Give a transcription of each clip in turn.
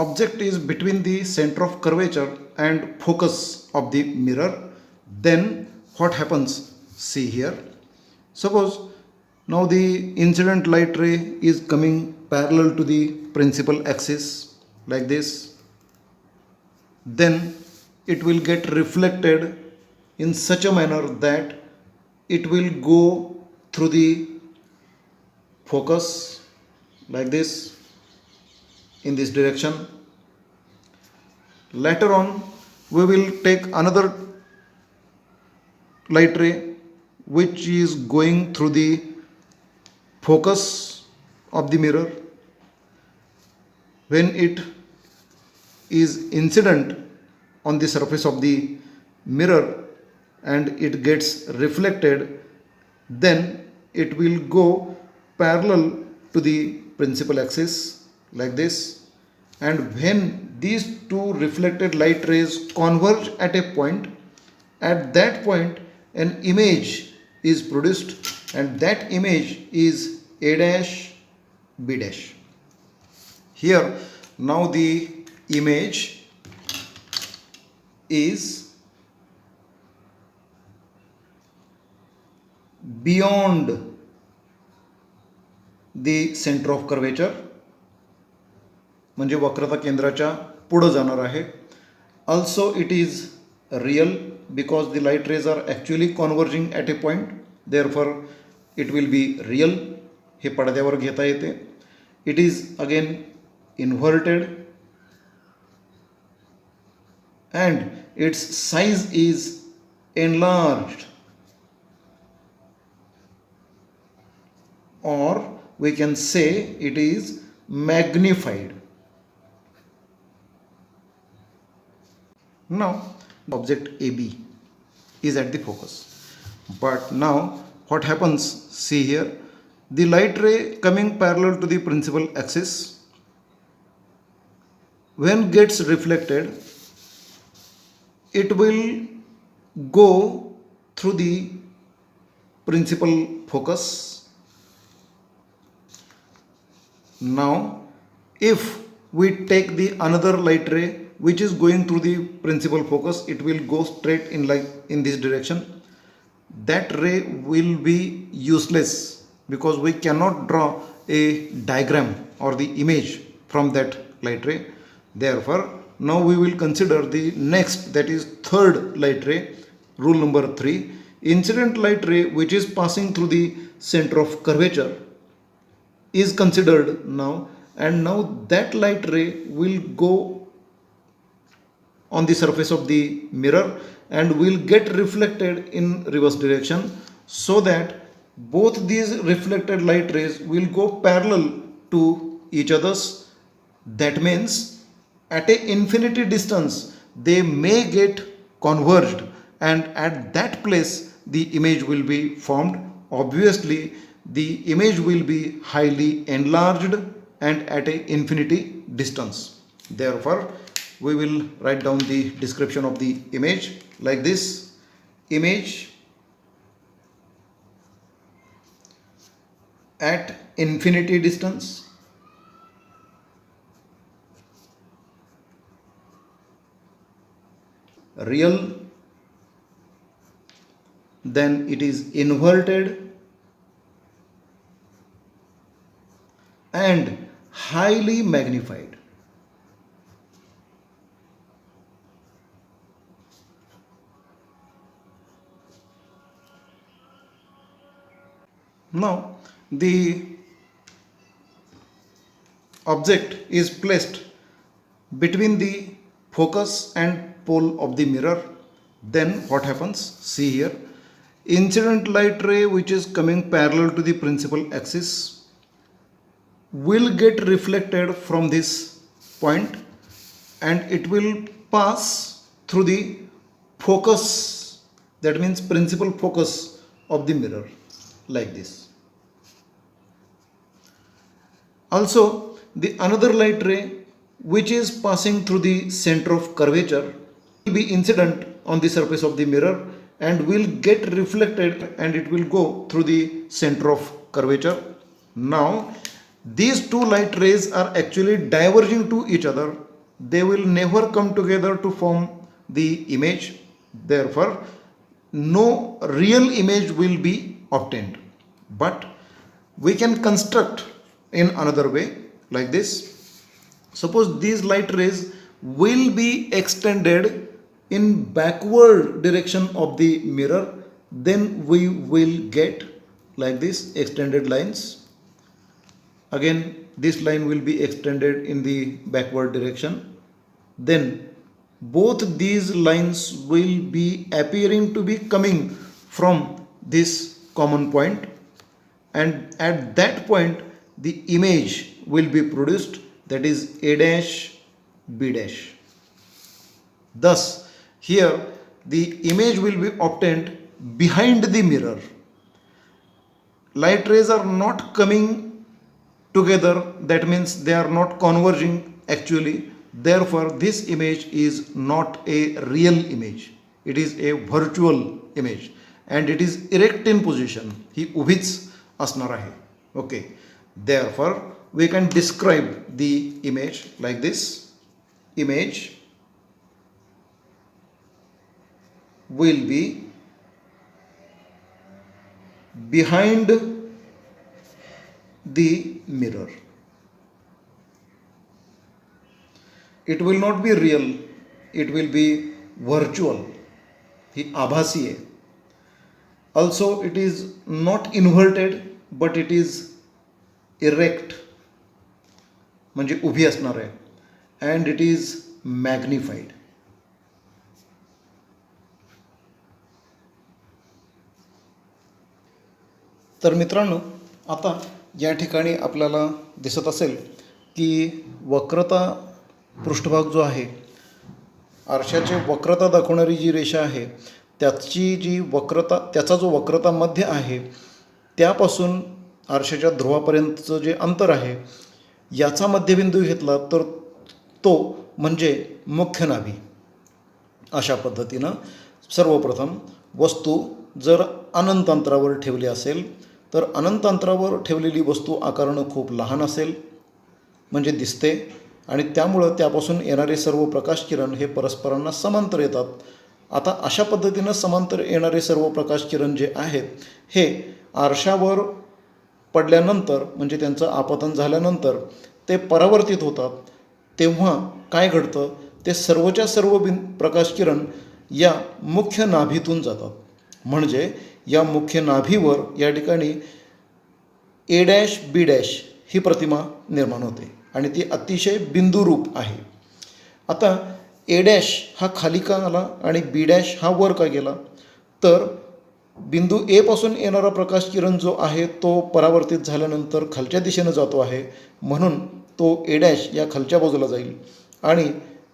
object is between the center of curvature and focus of the mirror, then what happens? See here. Suppose now the incident light ray is coming parallel to the principal axis like this. Then it will get reflected in such a manner that it will go through the focus like this in this direction. Later on we will take another light ray which is going through the focus of the mirror. When it is incident on the surface of the mirror and it gets reflected, then it will go parallel to the principal axis like this. And when these two reflected light rays converge at a point, at that point an image is produced, and that image is A dash B dash. Here now the image is beyond the center of curvature, म्हणजे वक्रता केंद्राच्या पुढे जाणार आहे. Also it is real because the light rays are actually converging at a point, therefore it will be real. हे पडद्यावर घेता येते. It is again inverted and its size is enlarged, or we can say it is magnified. Now object AB is at the focus, but now what happens? See here, the light ray coming parallel to the principal axis, when gets reflected, it will go through the principal focus. Now if we take the another light ray which is going through the principal focus, it will go straight in this direction. That ray will be useless because we cannot draw a diagram or the image from that light ray. Therefore now we will consider the next, that is third light ray. Rule number 3, incident light ray which is passing through the center of curvature is considered now, and now that light ray will go on the surface of the mirror and will get reflected in reverse direction, so that both these reflected light rays will go parallel to each other's. That means at a infinity distance they may get converged, and at that place the image will be formed. Obviously the image will be highly enlarged and at a infinity distance. Therefore we will write down the description of the image like this. Image at infinity distance, real, then it is inverted and highly magnified. Now the object is placed between the focus and pole of the mirror. Then what happens? See here, incident light ray which is coming parallel to the principal axis will get reflected from this point, and it will pass through the focus, that means principal focus of the mirror like this. Also the another light ray which is passing through the center of curvature will be incident on the surface of the mirror and will get reflected, and it will go through the center of curvature. Now these two light rays are actually diverging to each other, they will never come together to form the image. Therefore, no real image will be obtained. But we can construct in another way like this. Suppose these light rays will be extended in backward direction of the mirror, then we will get like this extended lines. Again, this line will be extended in the backward direction. Then both these lines will be appearing to be coming from this common point, and at that point the image will be produced, that is A dash B dash. Thus here the image will be obtained behind the mirror. Light rays are not coming together, that means they are not converging actually. Therefore this image is not a real image, it is a virtual image and it is erect in position. ही उभीच असणार आहे. Okay, therefore we can describe the image like this. Image will be behind the mirror. It will not be real, it will be virtual. ही आभासी आहे. Also it is not inverted but it is erect, म्हणजे उभी असणार आहे, and it is magnified. तर मित्रांनो, आता या ठिकाणी आपल्याला दिसत असेल की वक्रता पृष्ठभाग जो आहे, आरशाची वक्रता दाखवणारी जी रेषा आहे त्याची जी वक्रता, त्याचा जो वक्रता मध्य आहे त्यापासून आरशाच्या ध्रुवापर्यंतचं जे अंतर आहे याचा मध्यबिंदू घेतला तर तो म्हणजे मुख्य नाभी. अशा पद्धतीनं सर्वप्रथम वस्तू जर अनंत अंतरावर ठेवली असेल तर अनंत अंतरावर ठेवलेली वस्तू आकारानं खूप लहान असेल म्हणजे दिसते आणि त्यामुळं त्यापासून येणारे सर्व प्रकाश किरण हे परस्परांना समांतर येतात. आता अशा पद्धतीनं समांतर येणारे सर्व प्रकाश किरण जे आहेत हे आरशावर पडल्यानंतर म्हणजे त्यांचं आपतन झाल्यानंतर ते परावर्तित होतात. तेव्हा काय घडतं, ते सर्वच्या सर्व प्रकाश किरण या मुख्य नाभीतून जातात. म्हणजे या मुख्य नाभीवर या ठिकाणी ए डॅश बी डॅश ही प्रतिमा निर्माण होते आणि ती अतिशय बिंदुरूप आहे. आता ए डॅश हा खाली का आला आणि बी डॅश हा वर का गेला, तर बिंदू ए पासून येणारा प्रकाश किरण जो आहे तो परावर्तित झाल्यानंतर खालच्या दिशेनं जातो आहे, म्हणून तो ए डॅश या खालच्या बाजूला जाईल आणि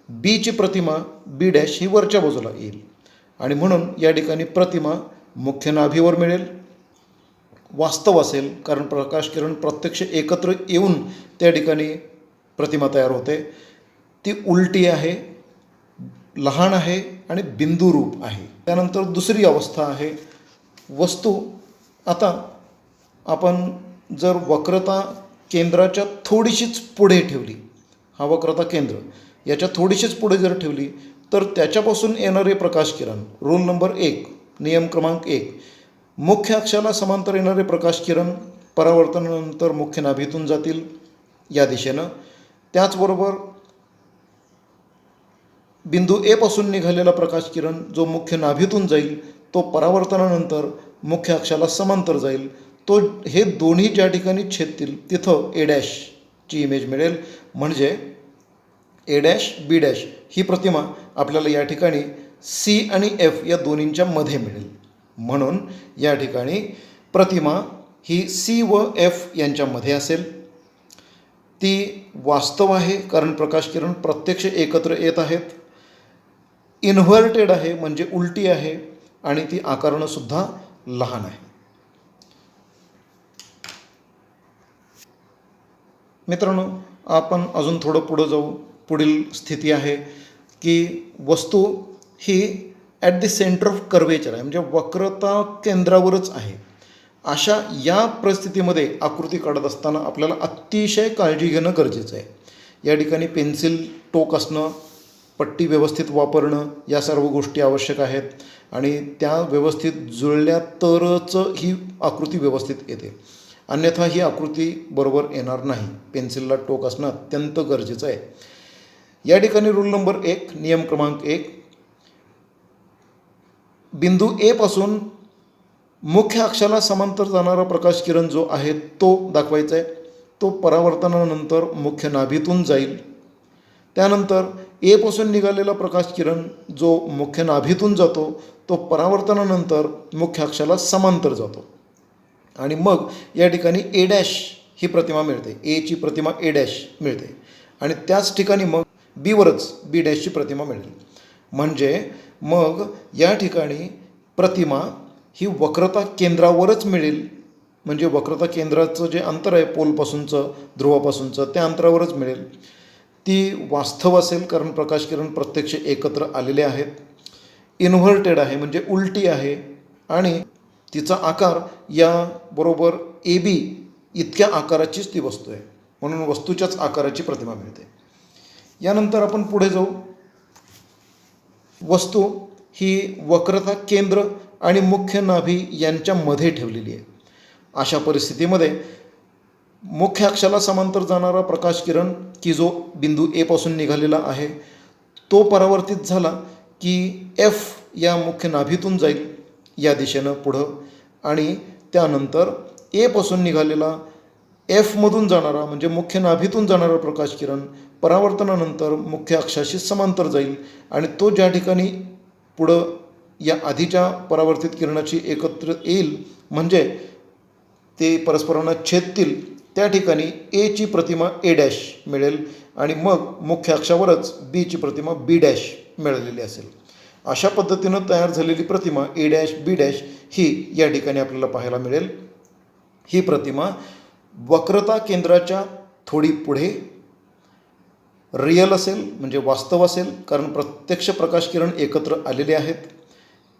बीची प्रतिमा बी डॅश ही वरच्या बाजूला येईल आणि म्हणून या ठिकाणी प्रतिमा मुख्य नाभीवर मिळेल. वास्तव असेल कारण प्रकाश किरण प्रत्यक्ष एकत्र येऊन त्या ठिकाणी प्रतिमा तयार होते. ती उलटी आहे, लहान आहे आणि बिंदुरूप आहे. त्यानंतर दुसरी अवस्था आहे वस्तू. आता आपण जर वक्रता केंद्राच्या थोडीशीच पुढे ठेवली, हा वक्रता केंद्र याच्या थोडीशीच पुढे जर ठेवली तर त्याच्यापासून येणारे प्रकाश किरण, रूल नंबर 1, नियम क्रमांक 1, मुख्य अक्षाला समांतर येणारे प्रकाश किरण परावर्तनानंतर मुख्य नाभीतून जातील या दिशेनं. त्याचबरोबर बिंदू ए पासून निघालेला प्रकाश किरण जो मुख्य नाभीतून जाईल तो परावर्तनानंतर मुख्य अक्षाला समांतर जाईल. तो हे दोन्ही ज्या ठिकाणी छेदतील तिथं ए डॅशची इमेज मिळेल. म्हणजे ए डॅश बी डॅश ही प्रतिमा आपल्याला या ठिकाणी सी आणि एफ या दोन्हींच्या मध्ये मिळेल. म्हणून या ठिकाणी प्रतिमा ही सी व एफ यांच्यामध्ये असेल. ती वास्तव आहे कारण प्रकाश किरण प्रत्यक्ष एकत्र येत आहेत. इन्व्हर्टेड आहे म्हणजे उलटी आहे आणि ती आकारानं सुद्धा लहान आहे. मित्रांनो, आपण अजून थोडं पुढं जाऊ. पुढील स्थिती आहे की वस्तू ही at the centre of curvature आहे म्हणजे वक्रता केंद्रावरच आहे. अशा या परिस्थितीमध्ये आकृती काढत असताना आपल्याला अतिशय काळजी घेणं गरजेचं आहे या ठिकाणी पेन्सिल टोक असणं, पट्टी व्यवस्थित वापरणं या सर्व गोष्टी आवश्यक आहेत आणि त्या व्यवस्थित जुळल्या तरच ही आकृती व्यवस्थित येते, अन्यथा ही आकृती बरोबर येणार नाही. पेन्सिलला टोक असणं अत्यंत गरजेचं आहे. या ठिकाणी रूल नंबर 1, नियम क्रमांक 1, बिंदू ए पासून मुख्य अक्षाला समांतर जाणारा प्रकाश किरण जो आहे तो दाखवायचा आहे. तो परावर्तनानंतर मुख्य नाभीतून जाईल. त्यानंतर ए पासून निघालेला प्रकाश किरण जो मुख्य नाभीतून जातो तो परावर्तनानंतर मुख्य अक्षाला समांतर जातो आणि मग या ठिकाणी ए डॅश ही प्रतिमा मिळते. एची प्रतिमा ए डॅश मिळते आणि त्याच ठिकाणी मग बीवरच बी डॅशची प्रतिमा मिळेल. म्हणजे मग या ठिकाणी प्रतिमा ही वक्रता केंद्रावरच मिळेल. म्हणजे वक्रता केंद्राचं जे अंतर आहे पोलपासूनचं, ध्रुवापासूनचं, त्या अंतरावरच मिळेल. ती वास्तव असेल कारण प्रकाश किरण प्रत्यक्ष एकत्र आलेले आहेत. इन्व्हर्टेड आहे म्हणजे उलटी आहे आणि तिचा आकार या बरोबर ए बी इतक्या आकाराचीच ती वस्तू आहे, म्हणून वस्तूच्याच आकाराची प्रतिमा मिळते. यानंतर आपण पुढे जाऊ. वस्तू ही वक्रता केंद्र आणि मुख्य नाभी यांच्यामध्ये ठेवलेली आहे. अशा परिस्थितीमध्ये मुख्य अक्षाला समांतर जाणारा प्रकाश किरण की जो बिंदू ए पासून निघालेला आहे तो परावर्तित झाला की एफ या मुख्य नाभीतून जाईल या दिशेनं पुढं आणि त्यानंतर ए पासून निघालेला एफमधून जाणारा म्हणजे मुख्य नाभीतून जाणारा प्रकाश किरण परावर्तनानंतर मुख्य अक्षाशी समांतर जाईल आणि तो ज्या ठिकाणी पुढं या आधीच्या परावर्तित किरणाची एकत्र येईल म्हणजे ते परस्परांना छेदतील त्या ठिकाणी एची प्रतिमा ए डॅश मिळेल आणि मग मुख्य अक्षावरच बीची प्रतिमा बी डॅश मिळालेली असेल. अशा पद्धतीनं तयार झालेली प्रतिमा ए डॅश बी डॅश ही या ठिकाणी आपल्याला पाहायला मिळेल. ही प्रतिमा वक्रता केंद्राच्या थोडी पुढे रियल असेल म्हणजे वास्तव असेल कारण प्रत्यक्ष प्रकाश किरण एकत्र आलेले आहेत.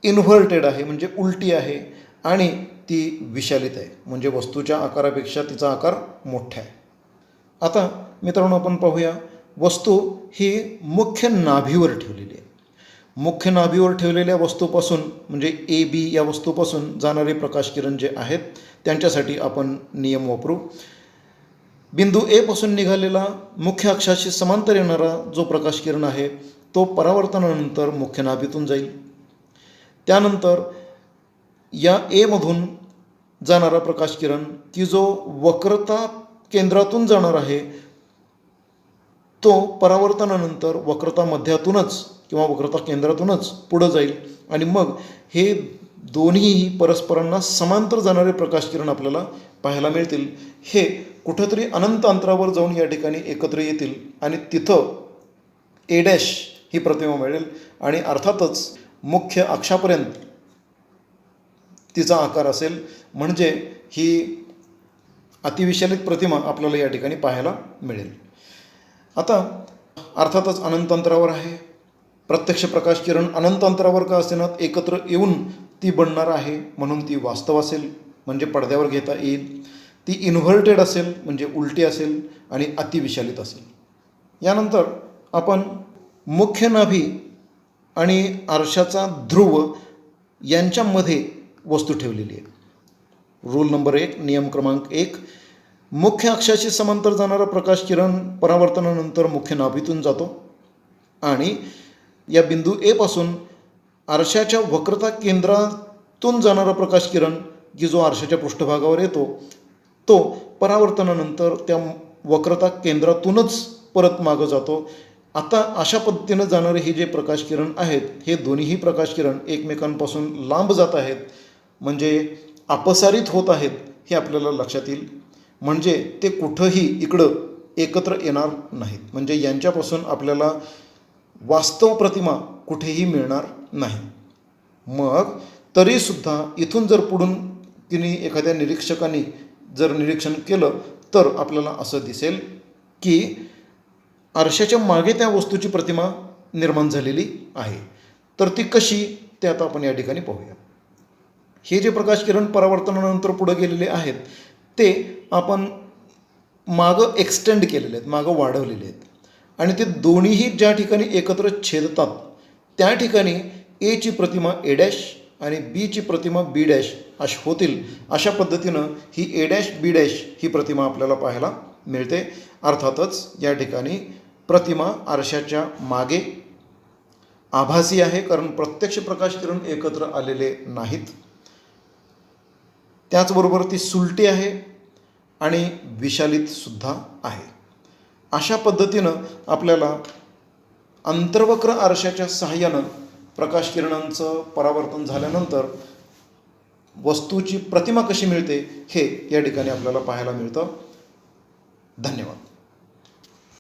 इन्व्हर्टेड आहे म्हणजे उलटी आहे आणि ती विशालित आहे म्हणजे वस्तूच्या आकारापेक्षा तिचा आकार मोठा आहे. आता मित्रांनो आपण पाहूया, वस्तू ही मुख्य नाभीवर ठेवलेली आहे. मुख्य नाभीवर ठेवलेल्या वस्तूपासून म्हणजे ए बी या वस्तूपासून जाणारे प्रकाश किरण जे आहेत त्यांच्यासाठी आपण नियम वापरू. बिंदू ए पासून निघालेला मुख्य अक्षाशी समांतर येणारा जो प्रकाश किरण आहे तो परावर्तनानंतर मुख्य नाभीतून जाईल. त्यानंतर या एमधून जाणारा प्रकाश किरण की जो वक्रता केंद्रातून जाणार आहे तो परावर्तनानंतर वक्रता मध्यातूनच किंवा वक्रता केंद्रातूनच पुढं जाईल आणि मग हे दोन्हीही परस्परांना समांतर जाणारे प्रकाश किरण आपल्याला पाहायला मिळतील. हे कुठंतरी अनंत अंतरावर जाऊन या ठिकाणी एकत्र येतील आणि तिथं ए डॅश ही प्रतिमा मिळेल आणि अर्थातच मुख्य अक्षापर्यंत तिचा आकार असेल म्हणजे ही अतिविशालित प्रतिमा आपल्याला या ठिकाणी पाहायला मिळेल. आता अर्थातच अनंत अंतरावर आहे. प्रत्यक्ष प्रकाश किरण अनंत अंतरावर का असेनात एकत्र येऊन ती बनणार आहे म्हणून ती वास्तव असेल म्हणजे पडद्यावर घेता येईल. ती इन्व्हर्टेड असेल म्हणजे उलटी असेल आणि अतिविशालित असेल. यानंतर आपण मुख्य नाभी आणि आरशाचा ध्रुव यांच्यामध्ये वस्तू ठेवलेली आहे. रूल नंबर 1, नियम क्रमांक 1, मुख्य अक्षाशी समांतर जाणारा प्रकाश किरण परावर्तनानंतर मुख्य नाभीतून जातो आणि या बिंदू ए पासून आरशाच्या वक्रता केंद्रातून जाणारा प्रकाश किरण की जो आरशाच्या पृष्ठभागावर येतो तो परावर्तनानंतर त्या वक्रता केंद्रातूनच परत मागं जातो. आता अशा पद्धतीनं जाणारे हे जे प्रकाश किरण आहेत हे दोन्हीही प्रकाश किरण एकमेकांपासून लांब जात आहेत म्हणजे अपसारित होत आहेत हे आपल्याला लक्षात येईल. म्हणजे ते कुठंही इकडं एकत्र येणार नाहीत म्हणजे यांच्यापासून आपल्याला वास्तव प्रतिमा कुठेही मिळणार नाही. मग तरीसुद्धा इथून जर पुढून तिने एखाद्या निरीक्षकाने जर निरीक्षण केलं तर आपल्याला असं दिसेल की आरशाच्या मागे त्या वस्तूची प्रतिमा निर्माण झालेली आहे. तर ती कशी ते आता आपण या ठिकाणी पाहूया. हे जे प्रकाश किरण परावर्तनानंतर पुढे गेलेले आहेत ते आपण मागं एक्सटेंड केलेले आहेत, मागं वाढवलेले आहेत. आणि ते दोन्हीही ज्या ठिकाणी एकत्र छेदतात त्या ठिकाणी एची प्रतिमा ए डॅश आणि बीची प्रतिमा बी डॅश अशी होतील. अशा पद्धतीनं ही ए डॅश बी डॅश ही प्रतिमा आपल्याला पाहायला मिळते. अर्थातच या ठिकाणी प्रतिमा आरशाच्या मागे आभासी आहे, कारण प्रत्यक्ष प्रकाश किरण एकत्र आलेले नाहीत. त्याचबरोबर ती सुलटी आहे आणि विशालित सुद्धा आहे. अशा पद्धतीनं आपल्याला अंतर्वक्र आरशाच्या सहाय्यानं प्रकाश किरणांचं परावर्तन झाल्यानंतर वस्तूची प्रतिमा कशी मिळते हे या ठिकाणी आपल्याला पाहायला मिळतं. धन्यवाद.